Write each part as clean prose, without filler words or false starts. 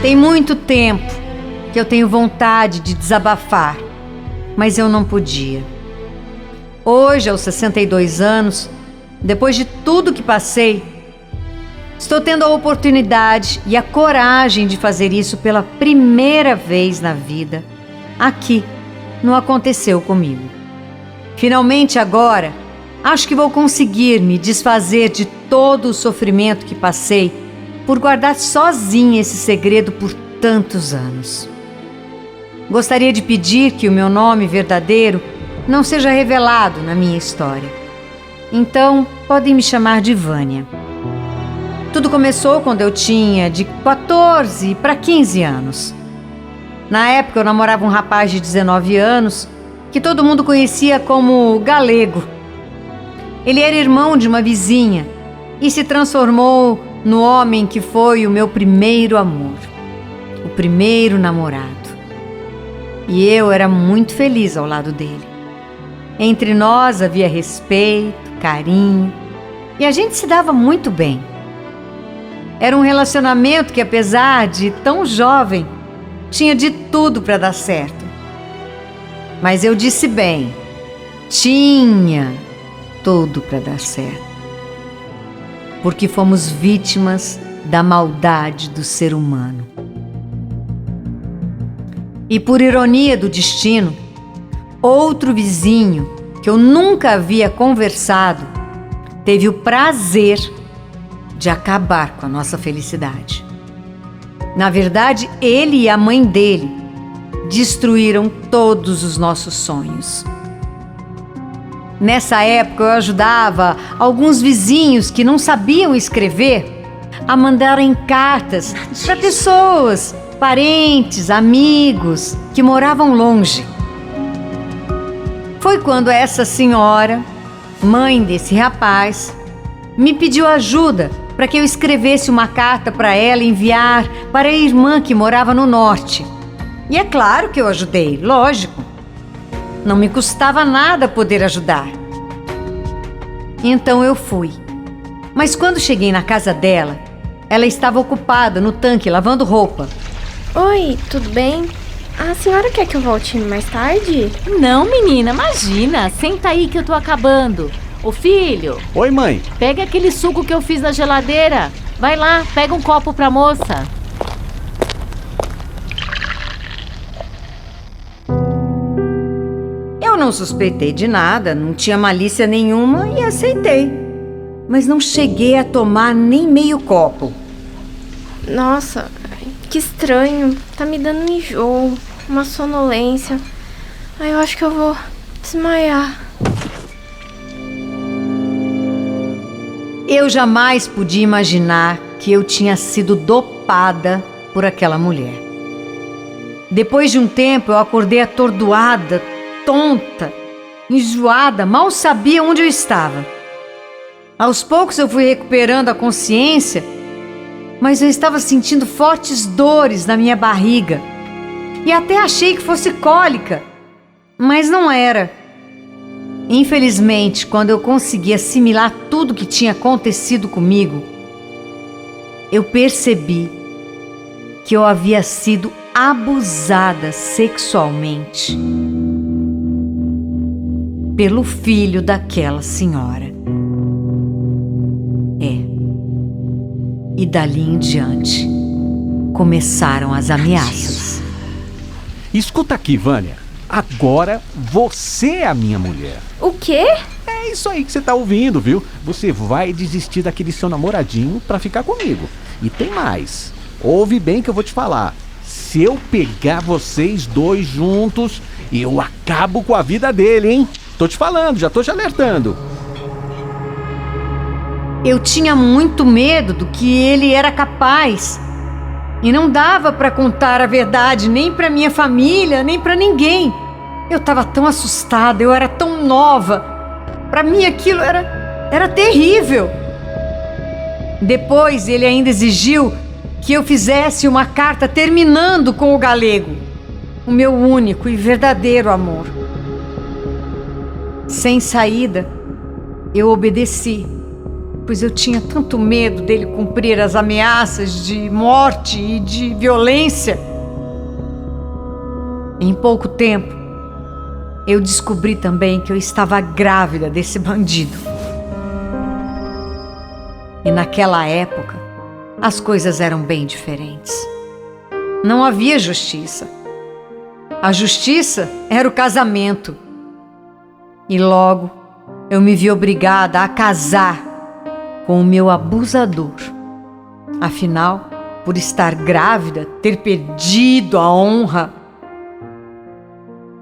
Tem muito tempo que eu tenho vontade de desabafar, mas eu não podia. Hoje, aos 62 anos, depois de tudo que passei, estou tendo a oportunidade e a coragem de fazer isso pela primeira vez na vida. Aqui, não aconteceu comigo. Finalmente agora, acho que vou conseguir me desfazer de todo o sofrimento que passei por guardar sozinha esse segredo por tantos anos. Gostaria de pedir que o meu nome verdadeiro não seja revelado na minha história. Então, podem me chamar de Vânia. Tudo começou quando eu tinha de 14 para 15 anos. Na época, eu namorava um rapaz de 19 anos que todo mundo conhecia como Galego. Ele era irmão de uma vizinha e se transformou no homem que foi o meu primeiro amor, o primeiro namorado. E eu era muito feliz ao lado dele. Entre nós havia respeito, carinho e a gente se dava muito bem. Era um relacionamento que, apesar de tão jovem, tinha de tudo para dar certo. Mas eu disse bem, tinha tudo para dar certo. Porque fomos vítimas da maldade do ser humano. E por ironia do destino, outro vizinho que eu nunca havia conversado teve o prazer de acabar com a nossa felicidade. Na verdade, ele e a mãe dele destruíram todos os nossos sonhos. Nessa época, eu ajudava alguns vizinhos que não sabiam escrever a mandarem cartas para pessoas, parentes, amigos que moravam longe. Foi quando essa senhora, mãe desse rapaz, me pediu ajuda para que eu escrevesse uma carta para ela enviar para a irmã que morava no norte. E é claro que eu ajudei, lógico. Não me custava nada poder ajudar. Então eu fui. Mas quando cheguei na casa dela, ela estava ocupada no tanque lavando roupa. Oi, tudo bem? A senhora quer que eu volte mais tarde? Não, menina, imagina. Senta aí que eu tô acabando. Ô filho. Oi, mãe. Pega aquele suco que eu fiz na geladeira. Vai lá, pega um copo pra moça. Eu não suspeitei de nada, não tinha malícia nenhuma e aceitei. Mas não cheguei a tomar nem meio copo. Nossa, que estranho. Tá me dando um enjoo, uma sonolência. Eu acho que eu vou desmaiar. Eu jamais podia imaginar que eu tinha sido dopada por aquela mulher. Depois de um tempo, eu acordei atordoada, tonta, enjoada, mal sabia onde eu estava. Aos poucos eu fui recuperando a consciência, mas eu estava sentindo fortes dores na minha barriga e até achei que fosse cólica, mas não era. Infelizmente, quando eu consegui assimilar tudo que tinha acontecido comigo, eu percebi que eu havia sido abusada sexualmente pelo filho daquela senhora. E dali em diante começaram as ameaças. Escuta aqui, Vânia. Agora você é a minha mulher. O quê? É isso aí que você tá ouvindo, viu? Você vai desistir daquele seu namoradinho pra ficar comigo. E tem mais. Ouve bem que eu vou te falar. Se eu pegar vocês dois juntos, eu acabo com a vida dele, hein? Tô te falando, já tô te alertando. Eu tinha muito medo do que ele era capaz. E não dava para contar a verdade nem para minha família, nem para ninguém. Eu estava tão assustada, eu era tão nova. Para mim aquilo era terrível. Depois ele ainda exigiu que eu fizesse uma carta terminando com o Galego, o meu único e verdadeiro amor. Sem saída, eu obedeci. pois eu tinha tanto medo dele cumprir as ameaças de morte e de violência. Em pouco tempo, eu descobri também que eu estava grávida desse bandido. E naquela época, as coisas eram bem diferentes. Não havia justiça. A justiça era o casamento. E logo, eu me vi obrigada a casar com o meu abusador. Afinal, por estar grávida, ter perdido a honra,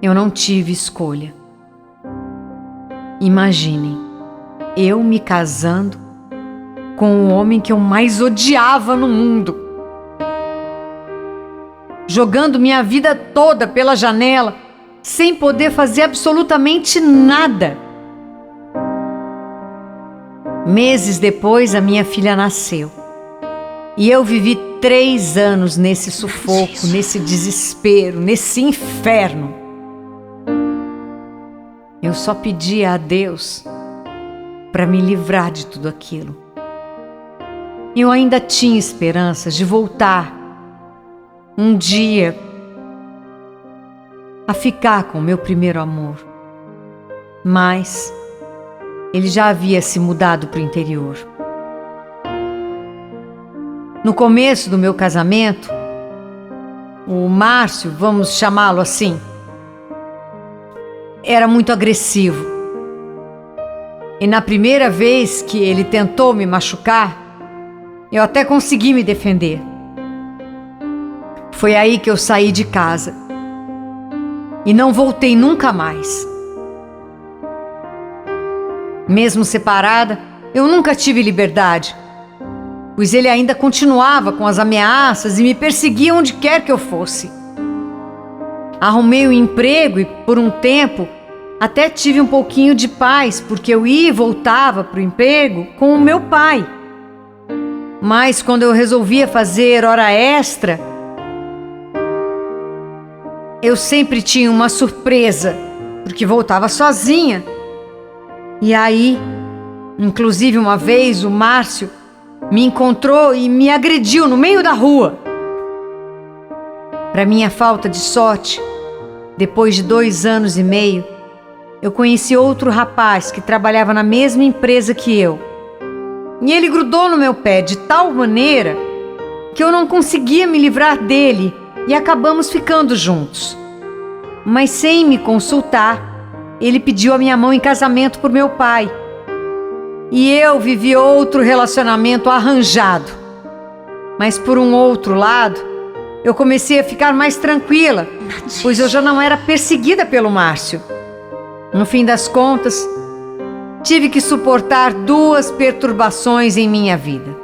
eu não tive escolha. Imaginem, eu me casando com o homem que eu mais odiava no mundo, jogando minha vida toda pela janela, sem poder fazer absolutamente nada. Meses depois, a minha filha nasceu. E eu vivi 3 anos nesse sufoco, nesse desespero, nesse inferno. Eu só pedia a Deus para me livrar de tudo aquilo. Eu ainda tinha esperanças de voltar um dia a ficar com o meu primeiro amor. Mas ele já havia se mudado para o interior. No começo do meu casamento, o Márcio, vamos chamá-lo assim, era muito agressivo. E na primeira vez que ele tentou me machucar, eu até consegui me defender. Foi aí que eu saí de casa e não voltei nunca mais. Mesmo separada, eu nunca tive liberdade, pois ele ainda continuava com as ameaças e me perseguia onde quer que eu fosse. Arrumei um emprego e, por um tempo, até tive um pouquinho de paz, porque eu ia e voltava para o emprego com o meu pai. Mas quando eu resolvia fazer hora extra, eu sempre tinha uma surpresa, porque voltava sozinha. E aí, inclusive uma vez, o Márcio me encontrou e me agrediu no meio da rua. Para minha falta de sorte, depois de 2 anos e meio, eu conheci outro rapaz que trabalhava na mesma empresa que eu. E ele grudou no meu pé de tal maneira que eu não conseguia me livrar dele e acabamos ficando juntos. Mas sem me consultar, ele pediu a minha mão em casamento por meu pai. E eu vivi outro relacionamento arranjado. Mas por um outro lado, eu comecei a ficar mais tranquila, pois eu já não era perseguida pelo Márcio. No fim das contas, tive que suportar 2 perturbações em minha vida.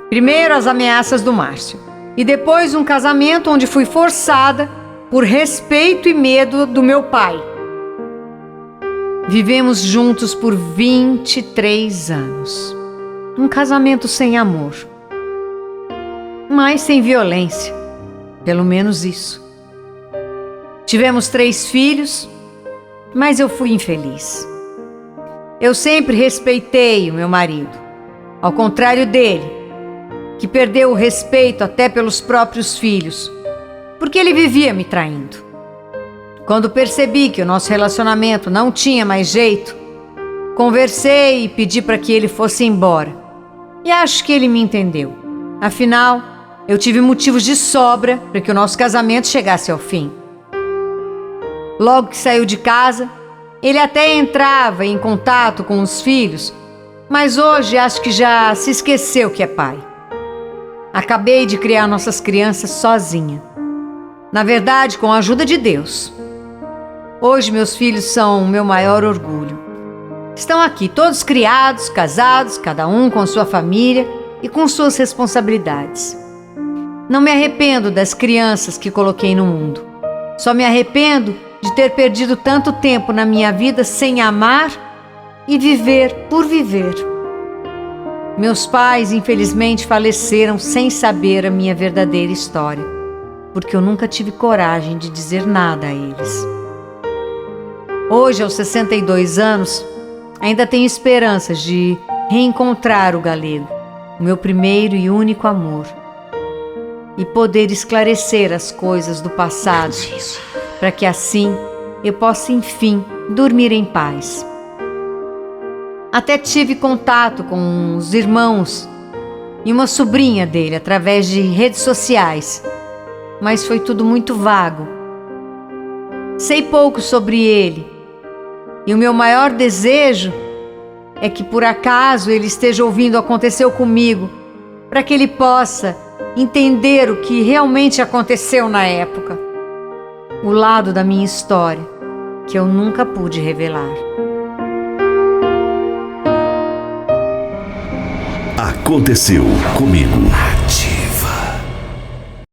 Primeiro, as ameaças do Márcio. E depois, um casamento onde fui forçada por respeito e medo do meu pai. Vivemos juntos por 23 anos. Um casamento sem amor, mas sem violência. Pelo menos isso. Tivemos 3 filhos, mas eu fui infeliz. Eu sempre respeitei o meu marido, ao contrário dele, que perdeu o respeito até pelos próprios filhos, porque ele vivia me traindo. Quando percebi que o nosso relacionamento não tinha mais jeito, conversei e pedi para que ele fosse embora. E acho que ele me entendeu. Afinal, eu tive motivos de sobra para que o nosso casamento chegasse ao fim. Logo que saiu de casa, ele até entrava em contato com os filhos, mas hoje acho que já se esqueceu que é pai. Acabei de criar nossas crianças sozinha. Na verdade, com a ajuda de Deus. Hoje meus filhos são o meu maior orgulho. Estão aqui todos criados, casados, cada um com sua família e com suas responsabilidades. Não me arrependo das crianças que coloquei no mundo. Só me arrependo de ter perdido tanto tempo na minha vida sem amar e viver por viver. Meus pais, infelizmente, faleceram sem saber a minha verdadeira história, porque eu nunca tive coragem de dizer nada a eles. Hoje, aos 62 anos, ainda tenho esperanças de reencontrar o Galego, o meu primeiro e único amor, e poder esclarecer as coisas do passado, para que assim eu possa enfim dormir em paz. Até tive contato com os irmãos e uma sobrinha dele através de redes sociais, mas foi tudo muito vago. Sei pouco sobre ele, e o meu maior desejo é que por acaso ele esteja ouvindo o que aconteceu comigo, para que ele possa entender o que realmente aconteceu na época, o lado da minha história que eu nunca pude revelar. Aconteceu comigo.